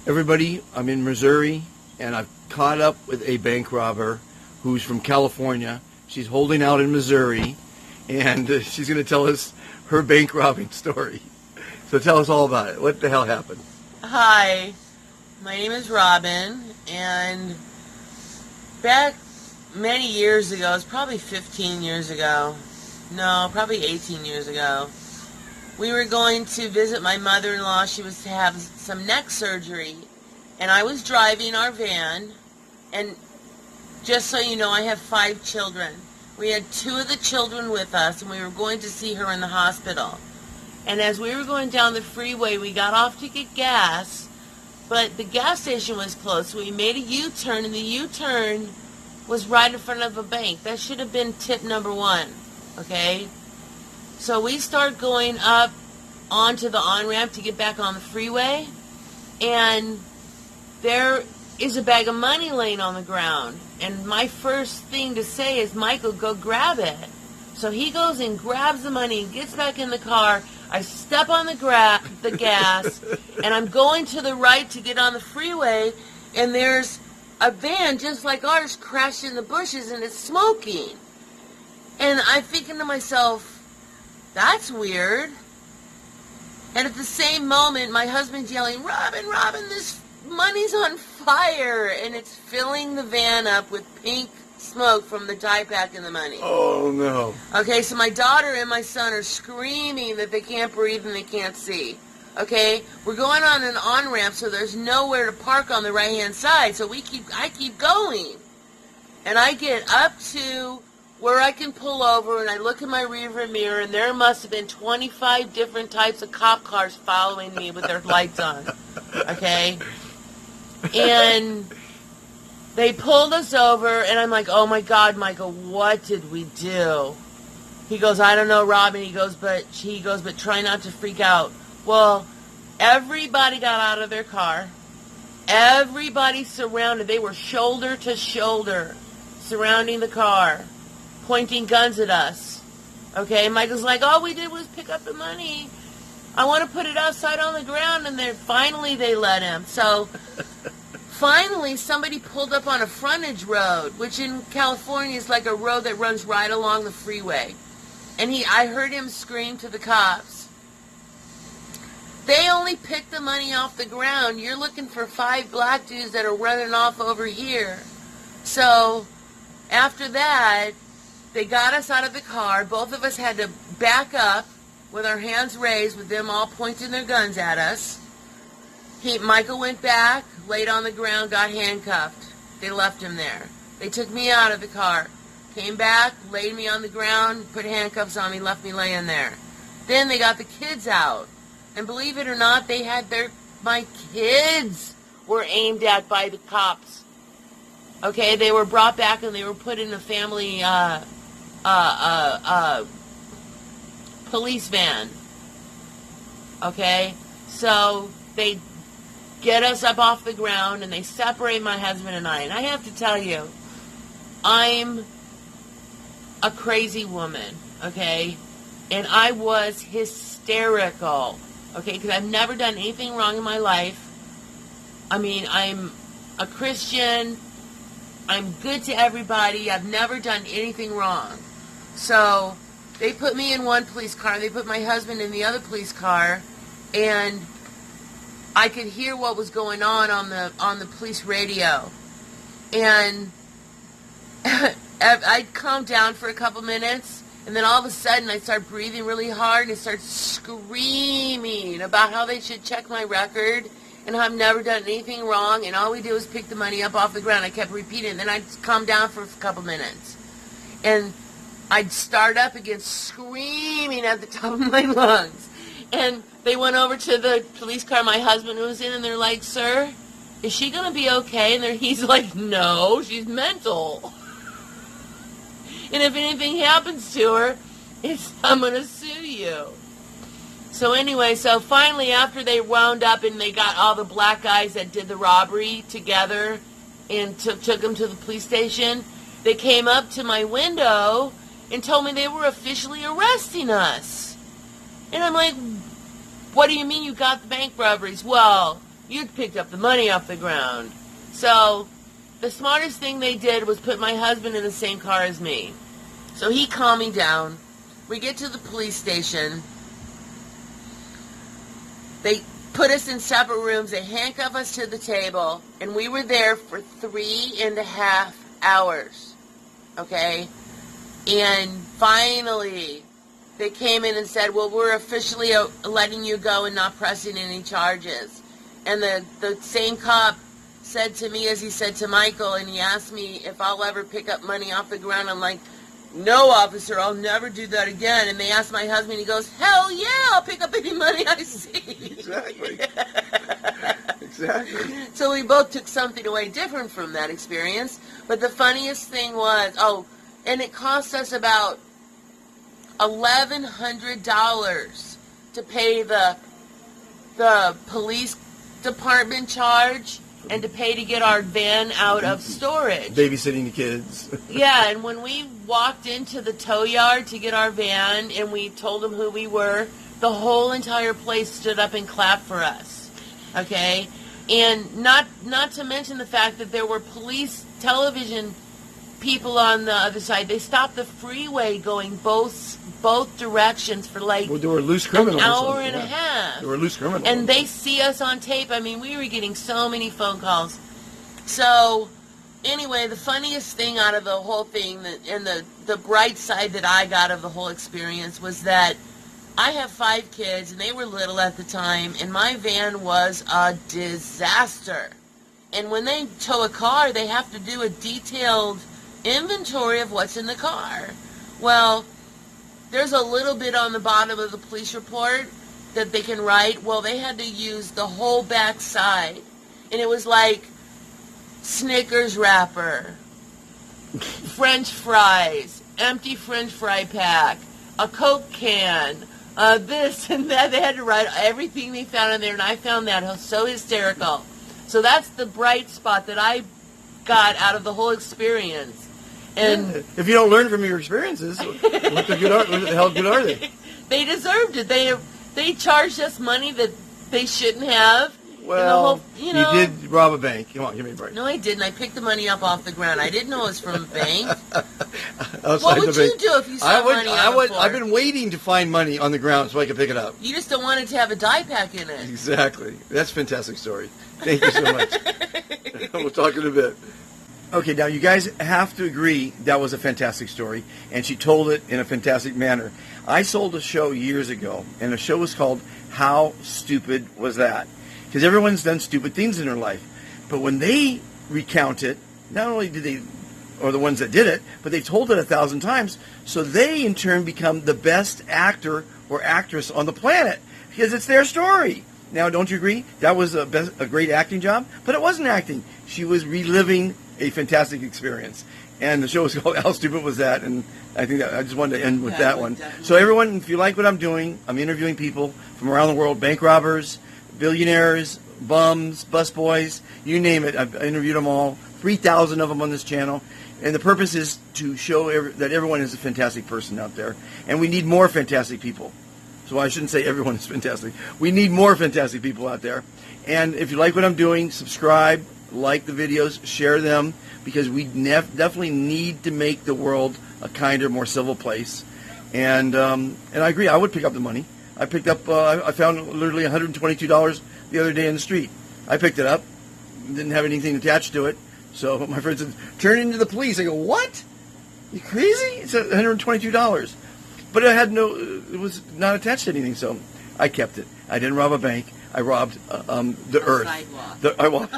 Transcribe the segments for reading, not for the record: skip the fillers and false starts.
Everybody, I'm in Missouri, and I've caught up with a bank robber who's from California. She's holding out in Missouri, and she's going to tell us her bank robbing story. So tell us all about it. What the hell happened? Hi, my name is Robin, and back many years ago, it's probably 15 years ago, no, probably 18 years ago, we were going to visit my mother-in-law. She was to have some neck surgery, and I was driving our van, and just so you know, I have 5 children. We had 2 of the children with us, and we were going to see her in the hospital. And as we were going down the freeway, we got off to get gas, but the gas station was closed, so we made a U-turn, and the U-turn was right in front of a bank. That should have been tip number 1, okay? So we start going up onto the on-ramp to get back on the freeway, and there is a bag of money laying on the ground. And my first thing to say is, Michael, go grab it. So he goes and grabs the money and gets back in the car. I step on the gas, and I'm going to the right to get on the freeway, and there's a van just like ours crashed in the bushes, and it's smoking. And I'm thinking to myself, that's weird. And at the same moment, my husband's yelling, Robin, Robin, this money's on fire, and it's filling the van up with pink smoke from the tie pack and the money. Oh, no. Okay, so my daughter and my son are screaming that they can't breathe and they can't see. Okay, we're going on an on-ramp, so there's nowhere to park on the right-hand side, so I keep going. And I get up to where I can pull over, and I look in my rearview mirror, and there must have been 25 different types of cop cars following me with their lights on. Okay? And they pulled us over, and I'm like, oh my God, Michael, what did we do? He goes, I don't know, Robin. He goes, but try not to freak out. Well, everybody got out of their car. Everybody surrounded. They were shoulder to shoulder surrounding the car, pointing guns at us. Okay, Michael's like, all we did was pick up the money. I want to put it outside on the ground, and finally they let him. So finally somebody pulled up on a frontage road, which in California is like a road that runs right along the freeway. And I heard him scream to the cops, they only picked the money off the ground. You're looking for 5 black dudes that are running off over here. So after that, they got us out of the car. Both of us had to back up with our hands raised, with them all pointing their guns at us. Michael went back, laid on the ground, got handcuffed. They left him there. They took me out of the car, came back, laid me on the ground, put handcuffs on me, left me laying there. Then they got the kids out. And believe it or not, they had my kids were aimed at by the cops. Okay, they were brought back and they were put in a family police van. Okay, so they get us up off the ground and they separate my husband and I. And I have to tell you, I'm a crazy woman, okay? And I was hysterical, okay? Because I've never done anything wrong in my life. I mean, I'm a Christian. I'm good to everybody. I've never done anything wrong. So they put me in one police car. They put my husband in the other police car. And I could hear what was going on the police radio. And I'd calm down for a couple minutes, and then all of a sudden I start breathing really hard and start screaming about how they should check my record and how I've never done anything wrong, and all we did was pick the money up off the ground. I kept repeating it, and then I'd calm down for a couple minutes. And I'd start up again screaming at the top of my lungs. And they went over to the police car my husband was in, and they're like, sir, is she going to be okay? And he's like, no, she's mental. And if anything happens to her, I'm going to sue you. So anyway, so finally after they wound up and they got all the black guys that did the robbery together and took them to the police station, they came up to my window and told me they were officially arresting us. And I'm like, what do you mean you got the bank robberies? Well, you'd picked up the money off the ground. So the smartest thing they did was put my husband in the same car as me. So he calmed me down. We get to the police station. They put us in separate rooms. They handcuffed us to the table. And we were there for 3.5 hours. Okay? And finally, they came in and said, well, we're officially letting you go and not pressing any charges. And the same cop said to me as he said to Michael, and he asked me if I'll ever pick up money off the ground. I'm like, no, officer, I'll never do that again. And they asked my husband, he goes, hell yeah, I'll pick up any money I see. Exactly. Exactly. So we both took something away different from that experience. But the funniest thing was, and it cost us about $1,100 to pay the police department charge and to pay to get our van out of storage. Babysitting the kids. Yeah, and when we walked into the tow yard to get our van and we told them who we were, the whole entire place stood up and clapped for us. Okay? And not to mention the fact that there were police television people on the other side. They stopped the freeway going both directions for like Well, there were loose criminals. an hour and a half. There were loose criminals. And they see us on tape. I mean, we were getting so many phone calls. So, anyway, the funniest thing out of the whole thing, and the bright side that I got of the whole experience was that I have 5 kids, and they were little at the time, and my van was a disaster. And when they tow a car, they have to do a detailed inventory of what's in the car. Well, there's a little bit on the bottom of the police report that they can write. Well, they had to use the whole back side. And it was like Snickers wrapper, French fries, empty French fry pack, a Coke can, this and that. They had to write everything they found in there, and I found that so hysterical. So that's the bright spot that I got out of the whole experience. And if you don't learn from your experiences, what the hell good are they? They deserved it. They charged us money that they shouldn't have. Well, you you did rob a bank. Come on, give me a break. No, I didn't. I picked the money up off the ground. I didn't know it was from a bank. Outside What would the bank. you do if you saw money on the floor? I've been waiting to find money on the ground so I could pick it up. You just don't want it to have a dye pack in it. Exactly. That's a fantastic story. Thank you so much. We'll talk in a bit. Okay, now you guys have to agree that was a fantastic story, and she told it in a fantastic manner. I sold a show years ago, and the show was called How Stupid Was That? Because everyone's done stupid things in their life. But when they recount it, not only did they, or the ones that did it, but they told it 1,000 times, so they in turn become the best actor or actress on the planet, because it's their story. Now, don't you agree? That was a great acting job, but it wasn't acting. She was reliving a fantastic experience. And the show was called How Stupid Was That? And I think that I just wanted to end with that one. Definitely. So everyone, if you like what I'm doing, I'm interviewing people from around the world, bank robbers, billionaires, bums, busboys, you name it. I've interviewed them all, 3,000 of them on this channel. And the purpose is to show that everyone is a fantastic person out there. And we need more fantastic people. So I shouldn't say everyone is fantastic. We need more fantastic people out there. And if you like what I'm doing, subscribe, like the videos, share them, because we definitely need to make the world a kinder, more civil place. And I agree, I would pick up the money. I picked up, I found literally $122 the other day in the street. I picked it up, didn't have anything attached to it. So my friend said, turn into the police. I go, what? You crazy? It's $122. But it was not attached to anything, so I kept it. I didn't rob a bank. I robbed the earth. Sidewalk.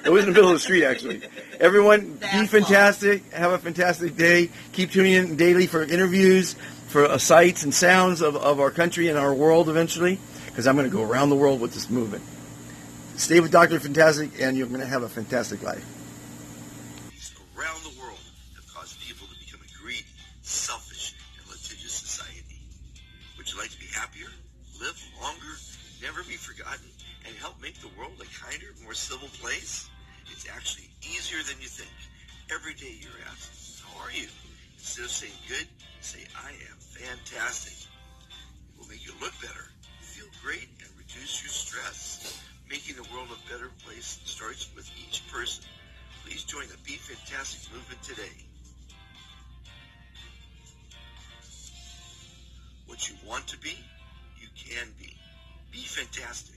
It was in the middle of the street, actually. Everyone, That's be fantastic. Have a fantastic day. Keep tuning in daily for interviews, for sights and sounds of our country and our world eventually, because I'm going to go around the world with this movement. Stay with Dr. Fantastic, and you're going to have a fantastic life. Around the world have caused people to become a greedy, selfish, and litigious society. Would you like to be happier, live longer, never be forgotten, and help make the world a kinder, more civil place? It's actually easier than you think. Every day you're asked, how are you? Instead of saying good, say, I am fantastic. It will make you look better, feel great, and reduce your stress. Making the world world a better place starts with each person. Please join the Be Fantastic movement today. What you want to be, you can be. Be fantastic.